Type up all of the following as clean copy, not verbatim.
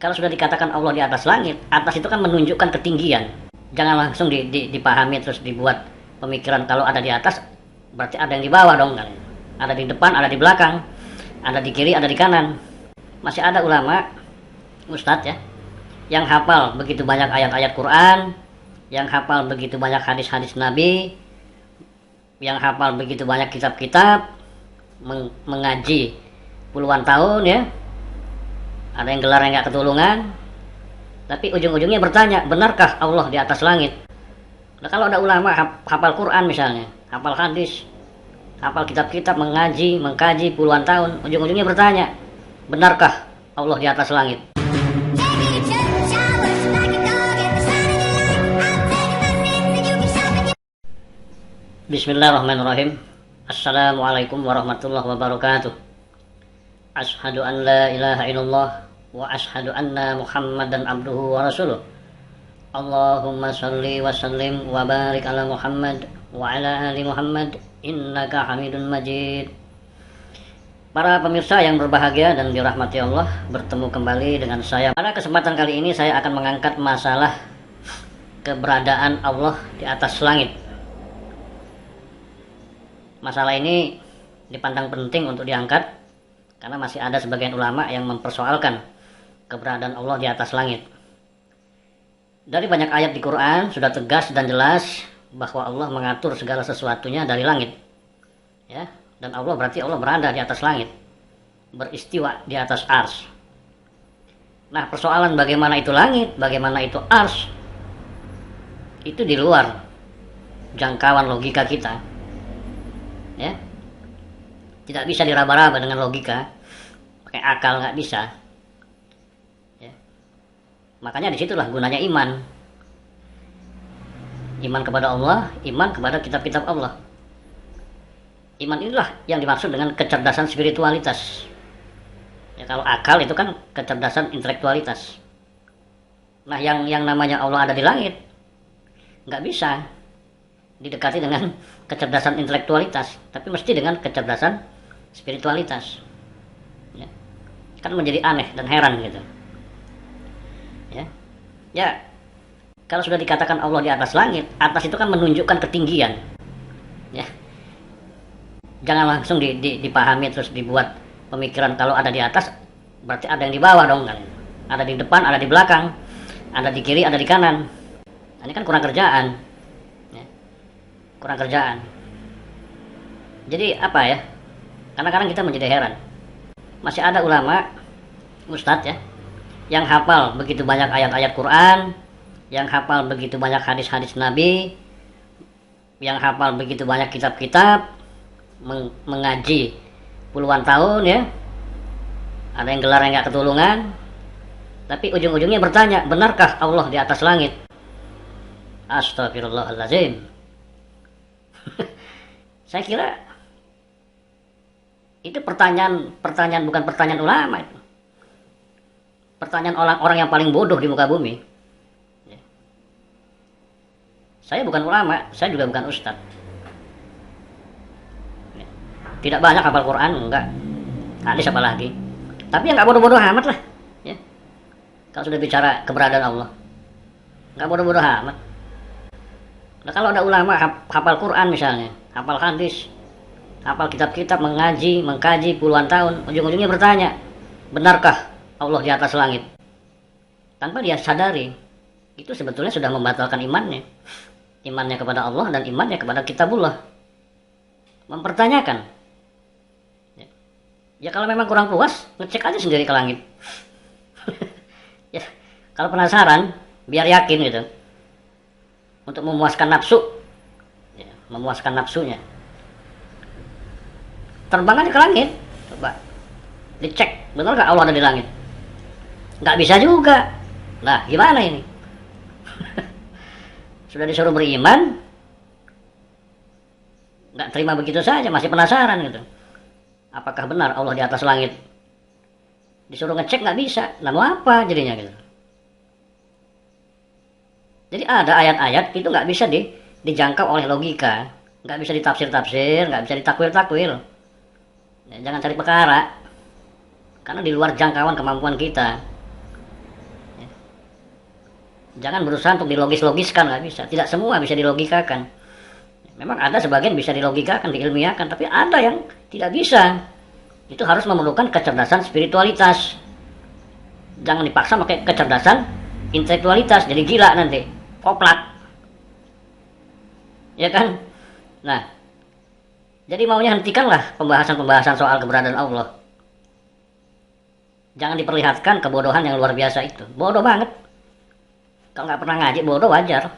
Kalau sudah dikatakan Allah di atas langit, atas itu kan menunjukkan ketinggian. Jangan langsung dipahami terus dibuat pemikiran kalau ada di atas berarti ada yang di bawah dong. Ada di depan, ada di belakang, ada di kiri, ada di kanan. Masih ada ulama, ustadz ya, yang hafal begitu banyak ayat-ayat Quran, yang hafal begitu banyak hadis-hadis Nabi, yang hafal begitu banyak kitab-kitab, mengaji puluhan tahun ya. Ada yang gelar yang nggak ketulungan, tapi ujung-ujungnya bertanya, benarkah Allah di atas langit? Nah, kalau ada ulama hafal Quran misalnya, hafal hadis, hafal kitab-kitab, mengaji, mengkaji puluhan tahun, ujung-ujungnya bertanya, benarkah Allah di atas langit? Bismillahirrahmanirrahim. Assalamualaikum warahmatullahi wabarakatuh. Ashhadu an la ilaha illallah wa ashhadu anna Muhammadan abduhu wa rasuluh. Allahumma salli wa sallim wa barik ala Muhammad wa ala ali Muhammad innaka Hamidun Majid. Para pemirsa yang berbahagia dan dirahmati Allah, bertemu kembali dengan saya. Pada kesempatan kali ini saya akan mengangkat masalah keberadaan Allah di atas langit. Masalah ini dipandang penting untuk diangkat karena masih ada sebagian ulama yang mempersoalkan keberadaan Allah di atas langit. Dari banyak ayat di Quran sudah tegas dan jelas bahwa Allah mengatur segala sesuatunya dari langit. Ya, dan Allah berarti Allah berada di atas langit, beristiwa di atas ars. Nah, persoalan bagaimana itu langit, bagaimana itu ars, itu di luar jangkauan logika kita. Ya, tidak bisa diraba-raba dengan logika, pakai akal nggak bisa. Ya. Makanya disitulah gunanya iman. Iman kepada Allah, iman kepada kitab-kitab Allah. Iman inilah yang dimaksud dengan kecerdasan spiritualitas. Ya, kalau akal itu kan kecerdasan intelektualitas. Nah, yang namanya Allah ada di langit, nggak bisa didekati dengan kecerdasan intelektualitas, tapi mesti dengan kecerdasan spiritualitas. Ya. Kan menjadi aneh dan heran gitu. Ya, kalau sudah dikatakan Allah di atas langit, atas itu kan menunjukkan ketinggian. Ya. Jangan langsung dipahami terus dibuat pemikiran kalau ada di atas berarti ada yang di bawah dong. Ada di depan, ada di belakang, ada di kiri, ada di kanan. Nah, ini kan kurang kerjaan. Ya. Kurang kerjaan. Jadi apa ya? Kadang-kadang kita menjadi heran. Masih ada ulama, ustadz ya, yang hafal begitu banyak ayat-ayat Quran, yang hafal begitu banyak hadis-hadis Nabi, yang hafal begitu banyak kitab-kitab, mengaji puluhan tahun ya. Ada yang gelar yang nggak ketulungan, tapi ujung-ujungnya bertanya, benarkah Allah di atas langit? Astagfirullahaladzim. Saya kira itu pertanyaan bukan pertanyaan ulama itu. Pertanyaan orang-orang yang paling bodoh di muka bumi. Ya. Saya bukan ulama, saya juga bukan ustadz. Ya. Tidak banyak hafal Quran, enggak. Hadis apa lagi. Tapi ya nggak bodoh-bodoh amat lah. Ya. Kalau sudah bicara keberadaan Allah, nggak bodoh-bodoh amat. Nah, kalau ada ulama hafal Quran misalnya, hafal hadis, hafal kitab-kitab, mengaji, mengkaji puluhan tahun, ujung-ujungnya bertanya, benarkah Allah di atas langit? Tanpa dia sadari, itu sebetulnya sudah membatalkan imannya. Imannya kepada Allah dan imannya kepada kitabullah. Mempertanyakan. Ya kalau memang kurang puas, ngecek aja sendiri ke langit. Ya, kalau penasaran, biar yakin gitu. Untuk memuaskan nafsu. Ya, memuaskan nafsunya. Terbang aja ke langit, coba dicek, benar nggak Allah ada di langit? Nggak bisa juga. Nah, gimana ini? Sudah disuruh beriman, nggak terima begitu saja, masih penasaran gitu. Apakah benar Allah di atas langit? Disuruh ngecek nggak bisa, lalu apa jadinya gitu? Jadi ada ayat-ayat itu nggak bisa dijangkau oleh logika, nggak bisa ditafsir-tafsir, nggak bisa ditakwil-takwil. Ya, jangan cari perkara, karena di luar jangkauan kemampuan kita. Jangan berusaha untuk dilogis-logiskan, nggak bisa. Tidak semua bisa dilogikakan. Memang ada sebagian bisa dilogikakan, diilmiahkan, tapi ada yang tidak bisa. Itu harus memerlukan kecerdasan spiritualitas. Jangan dipaksa pakai kecerdasan intelektualitas, jadi gila nanti, koplak. Ya kan? Nah, jadi maunya hentikanlah pembahasan-pembahasan soal keberadaan Allah. Jangan diperlihatkan kebodohan yang luar biasa itu. Bodoh banget. Kalau nggak pernah ngaji, bodoh wajar.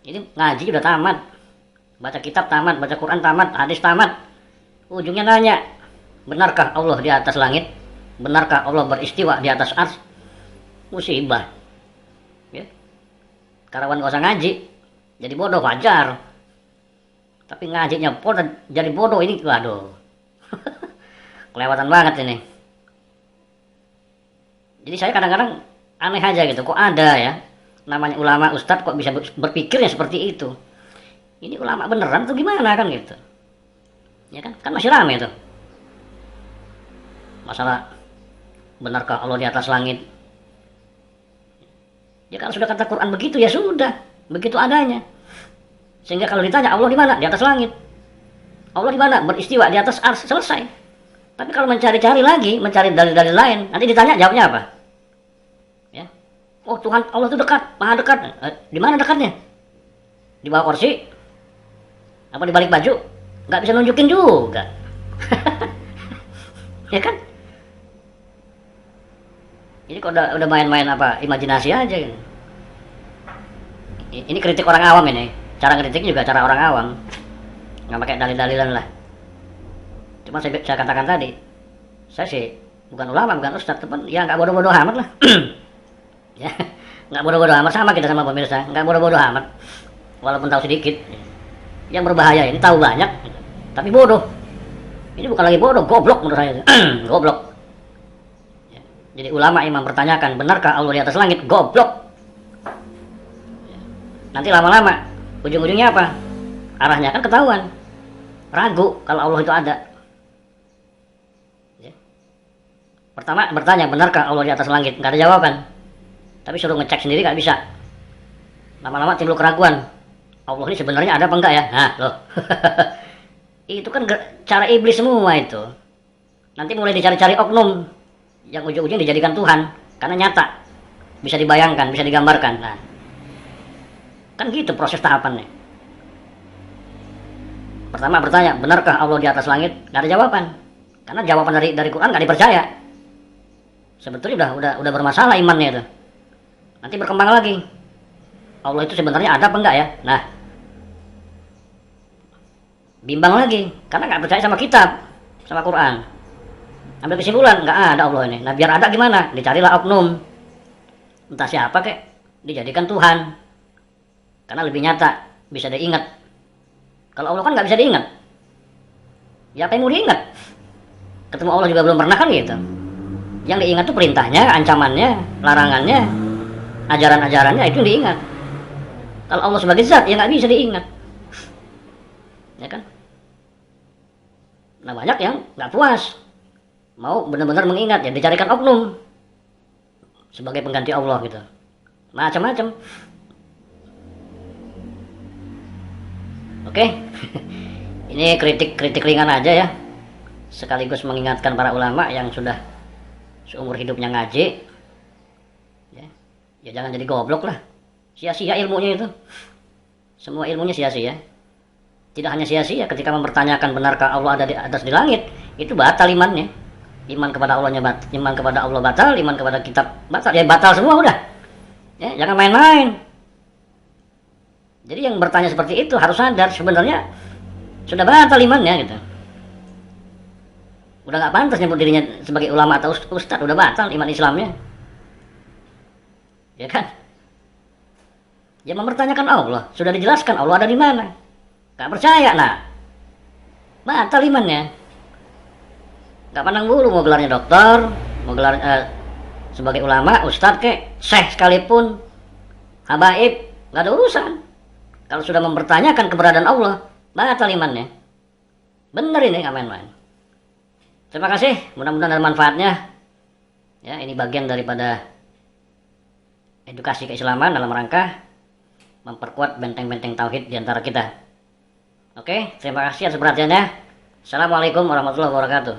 Ini ngaji udah tamat. Baca kitab tamat, baca Quran tamat, hadis tamat. Ujungnya nanya, benarkah Allah di atas langit? Benarkah Allah beristiwa di atas ars? Musibah. Ya. Karawan gak usah ngaji. Jadi bodoh wajar. Tapi ngajinya bodoh, jadi bodoh ini, waduh. Kelewatan banget ini. Jadi saya kadang-kadang aneh aja gitu, kok ada ya namanya ulama ustadz kok bisa berpikirnya seperti itu. Ini ulama beneran tuh gimana kan gitu. Ya kan masih rame tuh. Masalah benarkah Allah di atas langit? Ya kalau sudah kata Quran begitu ya sudah, begitu adanya. Sehingga kalau ditanya Allah di mana? Di atas langit. Allah di mana? Beristiwa di atas ars, selesai. Tapi kalau mencari-cari lagi, mencari dalil-dalil lain, nanti ditanya jawabnya apa? Ya. Oh Tuhan Allah itu dekat, maha dekat. Di mana dekatnya? Di bawah kursi? Apa di balik baju? Nggak bisa nunjukin juga. Ya kan? Ini kok udah main-main apa imajinasi aja gitu. Ini kritik orang awam ini. Cara kritiknya juga cara orang awam. Nggak pakai dalil-dalilan lah. Cuma saya katakan tadi, saya sih bukan ulama, bukan ustadz, teman. Ya nggak bodoh-bodoh amat lah. Ya, nggak bodoh-bodoh amat, sama kita sama pemirsa. Nggak bodoh-bodoh amat. Walaupun tahu sedikit. Yang berbahaya ini tahu banyak, tapi bodoh. Ini bukan lagi bodoh, goblok menurut saya. Goblok. Ya. Jadi ulama yang mempertanyakan, benarkah Allah di atas langit? Goblok. Ya. Nanti lama-lama, ujung-ujungnya apa? Arahnya kan ketahuan. Ragu kalau Allah itu ada. Ya. Pertama bertanya, benarkah Allah di atas langit? Nggak ada jawaban. Tapi suruh ngecek sendiri nggak bisa. Lama-lama timbul keraguan. Allah ini sebenarnya ada apa enggak ya? Nah, loh. Itu kan cara iblis semua itu. Nanti mulai dicari-cari oknum yang ujung-ujungnya dijadikan Tuhan karena nyata. Bisa dibayangkan, bisa digambarkan. Nah. Kan gitu proses tahapannya. Pertama bertanya, benarkah Allah di atas langit? Enggak ada jawaban. Karena jawaban dari Quran enggak dipercaya. Sebetulnya udah bermasalah imannya itu. Nanti berkembang lagi. Allah itu sebenarnya ada apa enggak ya? Nah, bimbang lagi karena nggak percaya sama kitab, sama Quran. Ambil kesimpulan nggak ada Allah ini. Nah biar ada gimana? Dicarilah oknum, entah siapa kek, dijadikan Tuhan karena lebih nyata, bisa diingat. Kalau Allah kan nggak bisa diingat. Ya apa yang mau diingat? Ketemu Allah juga belum pernah kan gitu. Yang diingat tuh perintahnya, ancamannya, larangannya, ajaran-ajarannya, itu yang diingat. Kalau Allah sebagai zat ya nggak bisa diingat. Ya kan? Nah banyak yang nggak puas, mau benar-benar mengingat, ya dicarikan oknum sebagai pengganti Allah gitu, macam-macam. Oke, ini kritik ringan aja ya, sekaligus mengingatkan para ulama yang sudah seumur hidupnya ngaji, ya jangan jadi goblok lah, sia-sia ilmunya itu, semua ilmunya sia-sia. Tidak hanya sia-sia ketika mempertanyakan benarkah Allah ada di atas di langit, itu batal imannya. Iman kepada Allahnya batal, iman kepada Allah batal, iman kepada kitab batal, ya batal semua udah. Ya, jangan main-main. Jadi yang bertanya seperti itu harus sadar sebenarnya sudah batal imannya gitu. Udah nggak pantas nyebut dirinya sebagai ulama atau ustadz, udah batal iman Islamnya. Ya kan? Ya mempertanyakan Allah, sudah dijelaskan Allah ada di mana. Gak percaya, nah batal imannya. Gak pandang bulu mau gelarnya dokter, mau gelar sebagai ulama, ustadz kek, syekh sekalipun, habaib, gak ada urusan. Kalau sudah mempertanyakan keberadaan Allah, batal imannya. Bener ini gak main-main. Terima kasih, mudah-mudahan ada manfaatnya. Ya, ini bagian daripada edukasi keislaman dalam rangka memperkuat benteng-benteng tauhid di antara kita. Oke, terima kasih atas perhatiannya. Assalamualaikum warahmatullahi wabarakatuh.